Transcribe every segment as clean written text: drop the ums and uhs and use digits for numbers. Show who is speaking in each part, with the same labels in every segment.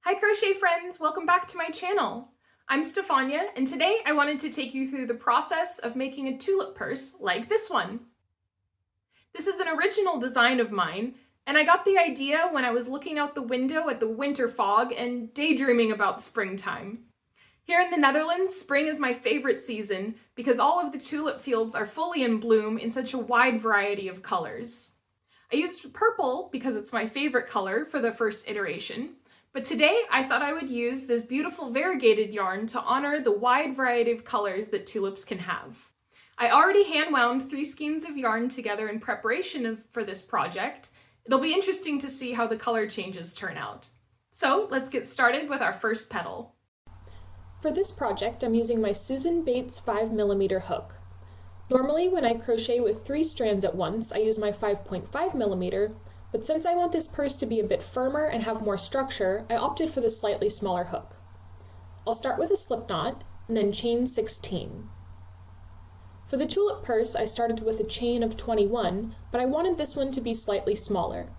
Speaker 1: Hi crochet friends, welcome back to my channel. I'm Stephanya, and today I wanted to take you through the process of making a tulip purse like this one. This is an original design of mine, and I got the idea when I was looking out the window at the winter fog and daydreaming about springtime. Here in the Netherlands, spring is my favorite season because all of the tulip fields are fully in bloom in such a wide variety of colors. I used purple because it's my favorite color for the first iteration. But today I thought I would use this beautiful variegated yarn to honor the wide variety of colors that tulips can have. I already hand wound 3 skeins of yarn together in preparation for this project. It'll be interesting to see how the color changes turn out. So let's get started with our first petal. For this project, I'm using my Susan Bates 5mm hook. Normally when I crochet with 3 strands at once, I use my 5.5mm, but since I want this purse to be a bit firmer and have more structure, I opted for the slightly smaller hook. I'll start with a slip knot and then chain 16. For the tulip purse, I started with a chain of 21, but I wanted this one to be slightly smaller.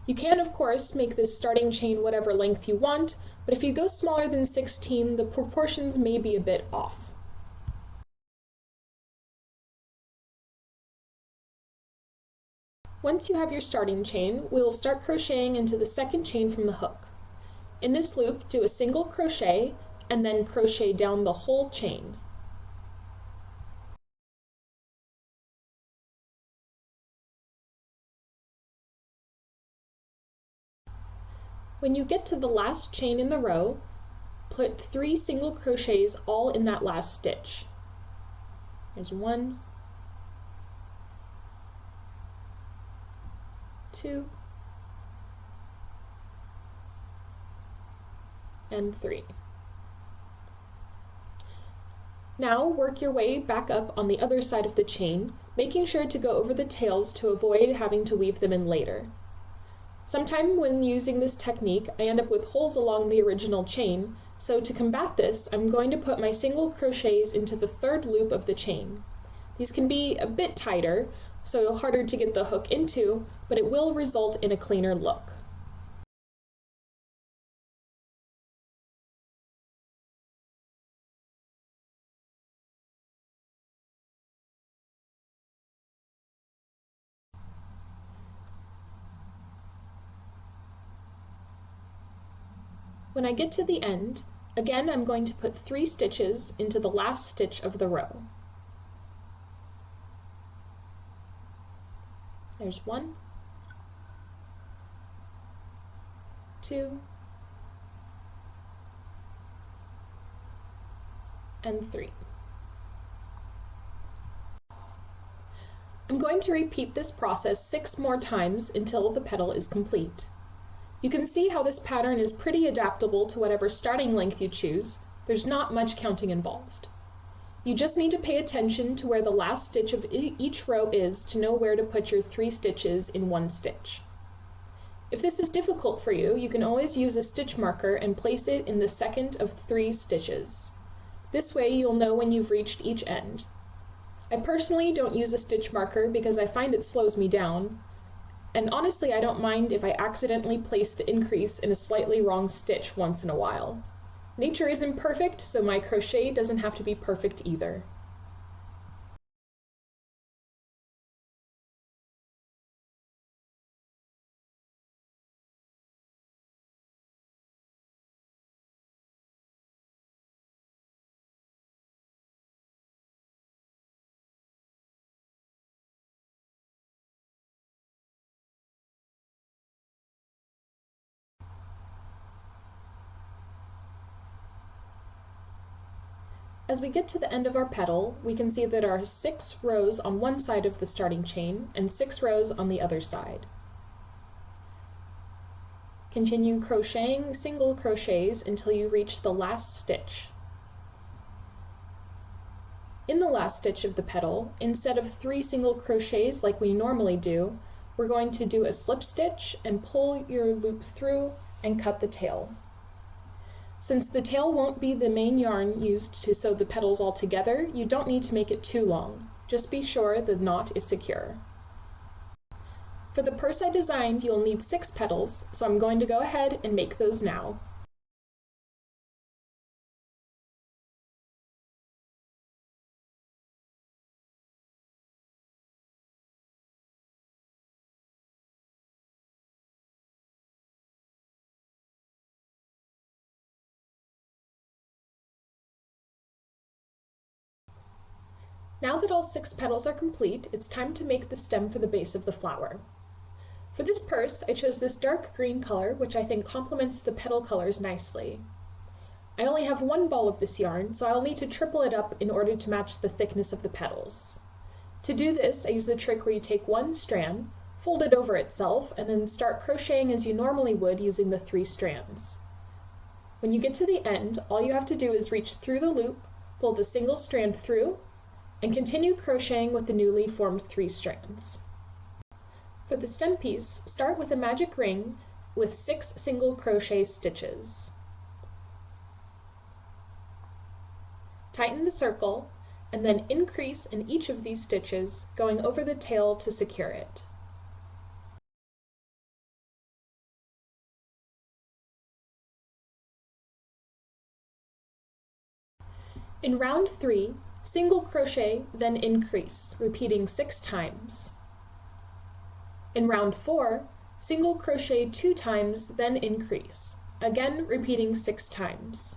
Speaker 1: You can, of course, make this starting chain whatever length you want, but if you go smaller than 16, the proportions may be a bit off. Once you have your starting chain, we will start crocheting into the second chain from the hook. In this loop, do a single crochet and then crochet down the whole chain. When you get to the last chain in the row, put 3 single crochets all in that last stitch. There's 1, 2, and 3. Now work your way back up on the other side of the chain, making sure to go over the tails to avoid having to weave them in later. Sometime when using this technique, I end up with holes along the original chain, so to combat this, I'm going to put my single crochets into the 3rd loop of the chain. These can be a bit tighter, so harder to get the hook into, but it will result in a cleaner look. When I get to the end, again I'm going to put 3 stitches into the last stitch of the row. There's 1, 2, and 3. I'm going to repeat this process 6 more times until the petal is complete. You can see how this pattern is pretty adaptable to whatever starting length you choose. There's not much counting involved. You just need to pay attention to where the last stitch of each row is to know where to put your 3 stitches in one stitch. If this is difficult for you, you can always use a stitch marker and place it in the second of 3 stitches. This way you'll know when you've reached each end. I personally don't use a stitch marker because I find it slows me down, and honestly I don't mind if I accidentally place the increase in a slightly wrong stitch once in a while. Nature isn't perfect, so my crochet doesn't have to be perfect either. As we get to the end of our petal, we can see that there are 6 rows on one side of the starting chain and 6 rows on the other side. Continue crocheting single crochets until you reach the last stitch. In the last stitch of the petal, instead of 3 single crochets like we normally do, we're going to do a slip stitch and pull your loop through and cut the tail. Since the tail won't be the main yarn used to sew the petals all together, you don't need to make it too long. Just be sure the knot is secure. For the purse I designed, you'll need 6 petals, so I'm going to go ahead and make those now. Now that all 6 petals are complete, it's time to make the stem for the base of the flower. For this purse, I chose this dark green color, which I think complements the petal colors nicely. I only have 1 ball of this yarn, so I'll need to triple it up in order to match the thickness of the petals. To do this, I use the trick where you take 1 strand, fold it over itself, and then start crocheting as you normally would using the 3 strands. When you get to the end, all you have to do is reach through the loop, pull the single strand through, and continue crocheting with the newly formed 3 strands. For the stem piece, start with a magic ring with 6 single crochet stitches. Tighten the circle, and then increase in each of these stitches, going over the tail to secure it. In round 3, single crochet, then increase, repeating 6 times. In round 4, single crochet 2 times, then increase, again repeating 6 times.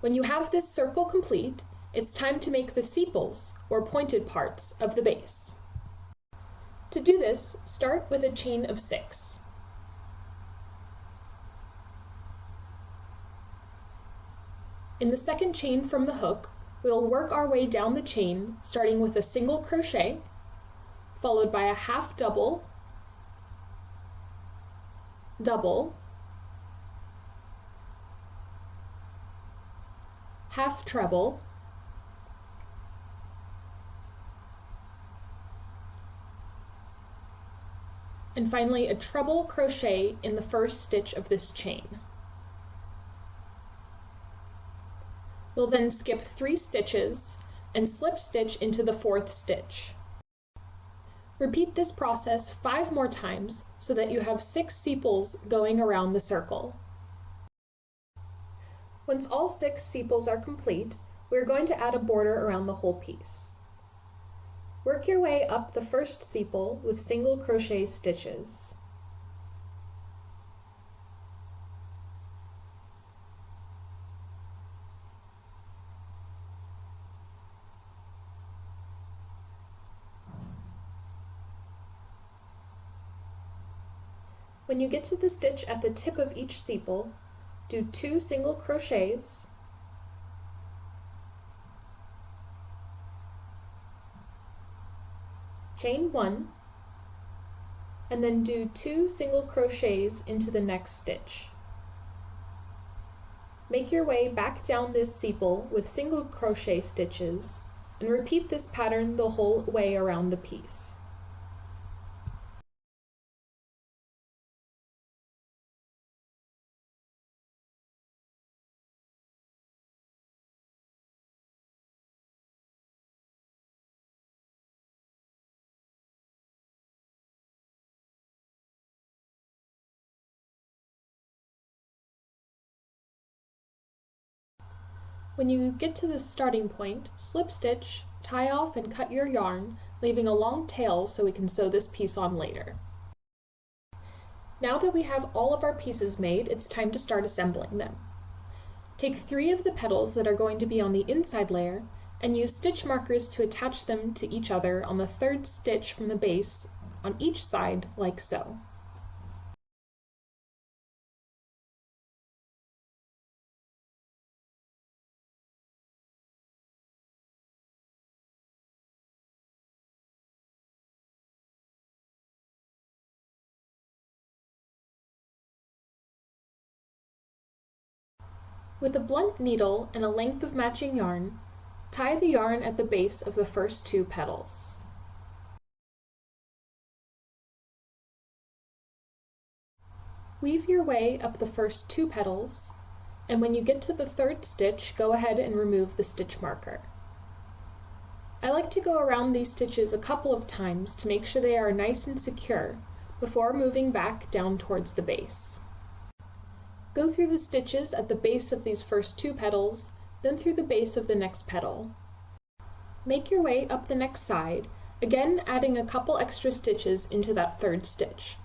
Speaker 1: When you have this circle complete, it's time to make the sepals, or pointed parts, of the base. To do this, start with a chain of 6. In the second chain from the hook, we'll work our way down the chain, starting with a single crochet, followed by a half double, double, half treble, and finally a treble crochet in the first stitch of this chain. We'll then skip 3 stitches and slip stitch into the 4th stitch. Repeat this process 5 more times so that you have 6 sepals going around the circle. Once all 6 sepals are complete, we're going to add a border around the whole piece. Work your way up the first sepal with single crochet stitches. When you get to the stitch at the tip of each sepal, do 2 single crochets, chain 1, and then do 2 single crochets into the next stitch. Make your way back down this sepal with single crochet stitches and repeat this pattern the whole way around the piece. When you get to the starting point, slip stitch, tie off and cut your yarn, leaving a long tail so we can sew this piece on later. Now that we have all of our pieces made, it's time to start assembling them. Take 3 of the petals that are going to be on the inside layer and use stitch markers to attach them to each other on the 3rd stitch from the base on each side, like so. With a blunt needle and a length of matching yarn, tie the yarn at the base of the first 2 petals. Weave your way up the first 2 petals, and when you get to the 3rd stitch, go ahead and remove the stitch marker. I like to go around these stitches a couple of times to make sure they are nice and secure before moving back down towards the base. Go through the stitches at the base of these first 2 petals, then through the base of the next petal. Make your way up the next side, again adding a couple extra stitches into that 3rd stitch.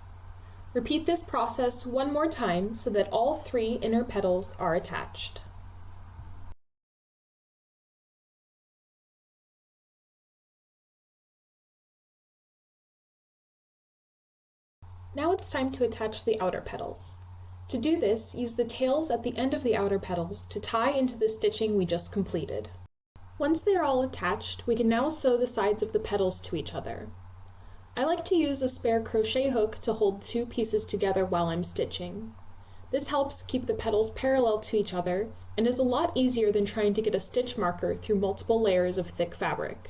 Speaker 1: Repeat this process 1 more time so that all 3 inner petals are attached. Now it's time to attach the outer petals. To do this, use the tails at the end of the outer petals to tie into the stitching we just completed. Once they are all attached, we can now sew the sides of the petals to each other. I like to use a spare crochet hook to hold two pieces together while I'm stitching. This helps keep the petals parallel to each other and is a lot easier than trying to get a stitch marker through multiple layers of thick fabric.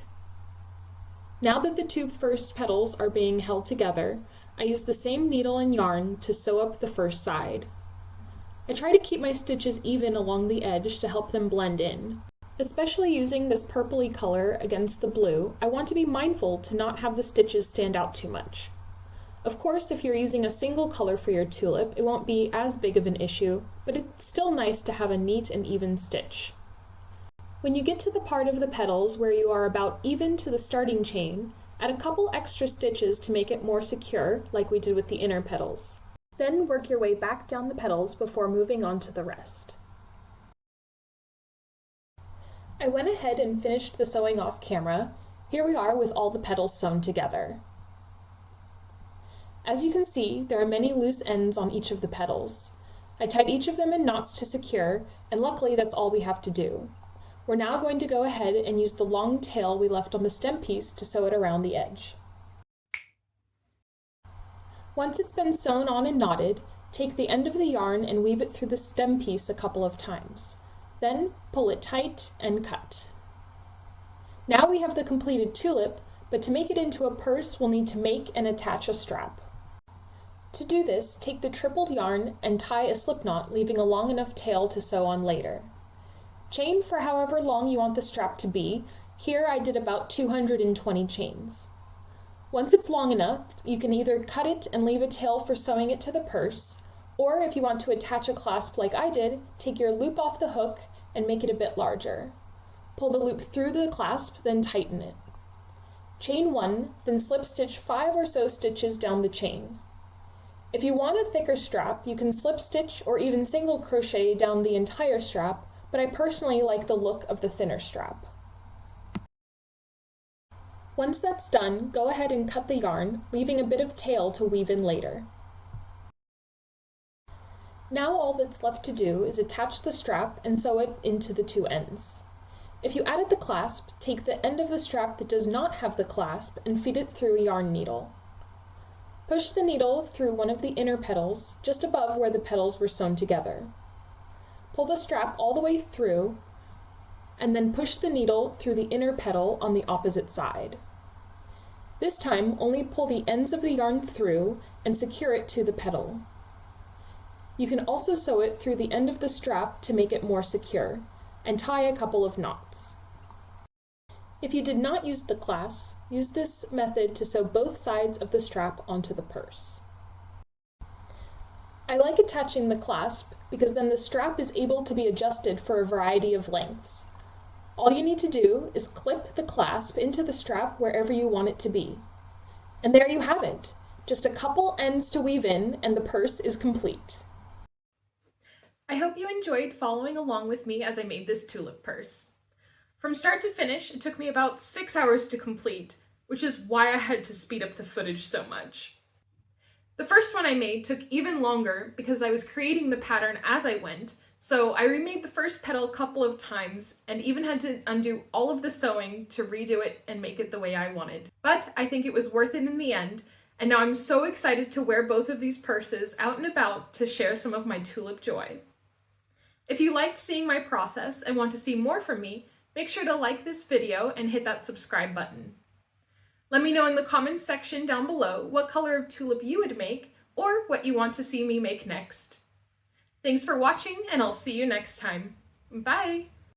Speaker 1: Now that the two first petals are being held together, I use the same needle and yarn to sew up the first side. I try to keep my stitches even along the edge to help them blend in. Especially using this purpley color against the blue, I want to be mindful to not have the stitches stand out too much. Of course, if you're using a single color for your tulip, it won't be as big of an issue, but it's still nice to have a neat and even stitch. When you get to the part of the petals where you are about even to the starting chain, add a couple extra stitches to make it more secure, like we did with the inner petals. Then work your way back down the petals before moving on to the rest. I went ahead and finished the sewing off camera. Here we are with all the petals sewn together. As you can see, there are many loose ends on each of the petals. I tied each of them in knots to secure, and luckily that's all we have to do. We're now going to go ahead and use the long tail we left on the stem piece to sew it around the edge. Once it's been sewn on and knotted, take the end of the yarn and weave it through the stem piece a couple of times. Then pull it tight and cut. Now we have the completed tulip, but to make it into a purse we'll need to make and attach a strap. To do this, take the tripled yarn and tie a slip knot, leaving a long enough tail to sew on later. Chain for however long you want the strap to be. Here I did about 220 chains. Once it's long enough, you can either cut it and leave a tail for sewing it to the purse, or if you want to attach a clasp like I did, take your loop off the hook and make it a bit larger. Pull the loop through the clasp, then tighten it. Chain 1, then slip stitch 5 or so stitches down the chain. If you want a thicker strap, you can slip stitch or even single crochet down the entire strap, but I personally like the look of the thinner strap. Once that's done, go ahead and cut the yarn, leaving a bit of tail to weave in later. Now all that's left to do is attach the strap and sew it into the two ends. If you added the clasp, take the end of the strap that does not have the clasp and feed it through a yarn needle. Push the needle through one of the inner petals, just above where the petals were sewn together. Pull the strap all the way through, and then push the needle through the inner petal on the opposite side. This time, only pull the ends of the yarn through and secure it to the petal. You can also sew it through the end of the strap to make it more secure, and tie a couple of knots. If you did not use the clasps, use this method to sew both sides of the strap onto the purse. I like attaching the clasp because then the strap is able to be adjusted for a variety of lengths. All you need to do is clip the clasp into the strap wherever you want it to be. And there you have it. Just a couple ends to weave in and the purse is complete. I hope you enjoyed following along with me as I made this tulip purse. From start to finish, it took me about 6 hours to complete, which is why I had to speed up the footage so much. The first one I made took even longer because I was creating the pattern as I went, so I remade the first petal a couple of times and even had to undo all of the sewing to redo it and make it the way I wanted. But I think it was worth it in the end, and now I'm so excited to wear both of these purses out and about to share some of my tulip joy. If you liked seeing my process and want to see more from me, make sure to like this video and hit that subscribe button. Let me know in the comments section down below what color of tulip you would make or what you want to see me make next. Thanks for watching, and I'll see you next time. Bye!